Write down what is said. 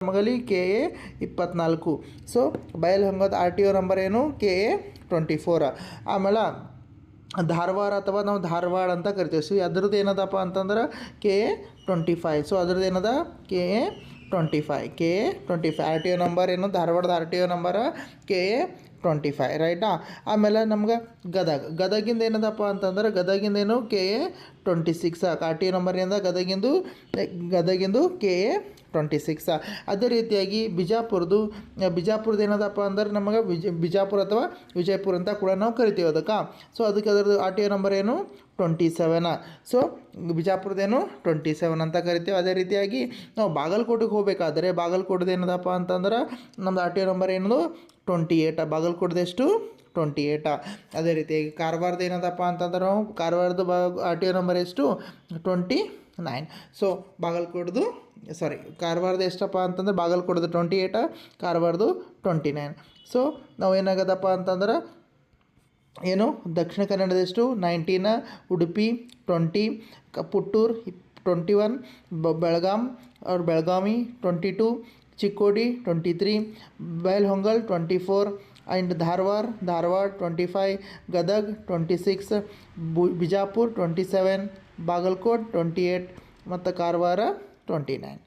ಮಗಲಿ KA 24. So ಬೈಲಹೊಂಗದ RTO number ಏನು KA 24. ಆಮೇಲೆ ಧಾರವಾಡ ಅಥವಾ ನಾವು ಧಾರವಾಡ ಅಂತ ಕರಿತೀವಿ. ಸೊ ಅದ್ರದ್ದು ಏನದಪ್ಪ ಅಂತಂದ್ರೆ KA 25. ಸೊ ಅದ್ರದ್ದು ಏನದ KA 25. RTO ನಂಬರ್ ಏನು ಧಾರವಾಡದ RTO ನಂಬರ KA 25 ರೈಟಾ. ಆಮೇಲೆ ನಮ್ಗೆ ಗದಗಿಂದ ಏನದಪ್ಪ ಅಂತಂದ್ರೆ ಗದಗಿಂದೇನು KA 26. RTO ನಂಬರಿಂದ ಗದಗಿಂದು KA 26. ಅದೇ ರೀತಿಯಾಗಿ ಬಿಜಾಪುರದ್ದು ಏನದಪ್ಪ ಅಂದ್ರೆ ನಮಗೆ ಬಿಜಾಪುರ ಅಥವಾ ವಿಜಯಪುರ ಅಂತ ಕೂಡ ನಾವು ಕರಿತೀವಿ ಅದಕ್ಕೆ. ಸೊ ಅದಕ್ಕೆ ಅದರದ್ದು RTO ನಂಬರ್ ಏನು 27. ಸೊ ಬಿಜಾಪುರದೇನು 27 ಅಂತ ಕರಿತೀವಿ. ಅದೇ ರೀತಿಯಾಗಿ ನಾವು ಬಾಗಲಕೋಟೆಗೆ ಹೋಗಬೇಕಾದ್ರೆ ಬಾಗಲಕೋಟದ ಏನದಪ್ಪ ಅಂತಂದ್ರೆ ನಮ್ಮದು RTO ನಂಬರ್ ಏನದು 28. ಬಾಗಲಕೋಟದೆಷ್ಟು 28. ಅದೇ ರೀತಿಯಾಗಿ ಕಾರವಾರದ ಏನದಪ್ಪ ಅಂತಂದ್ರೆ ನಾವು ಕಾರವಾರದ RTO ನಂಬರ್ ಎಷ್ಟು 29. ಸೊ ಕಾರವಾರದ ಎಷ್ಟಪ್ಪ ಅಂತಂದ್ರೆ ಬಾಗಲಕೋಟದ 28, ಕಾರವಾರದು 29. ಸೊ ನಾವು ಏನಾಗದಪ್ಪ ಅಂತಂದ್ರೆ ಏನು ದಕ್ಷಿಣ ಕನ್ನಡದೆಷ್ಟು 19, ಉಡುಪಿ 20, ಪುತ್ತೂರು 21, ಬೆಳಗಾವಿ 22, ಚಿಕ್ಕೋಡಿ 23, ಬೈಲಹೊಂಗಲ್ 24 ಆ್ಯಂಡ್ ಧಾರವಾಡ 25, ಗದಗ್ 26, ಬಿಜಾಪುರ 27, ಬಾಗಲಕೋಟ್ 28 ಮತ್ತು ಕಾರವಾರ 29.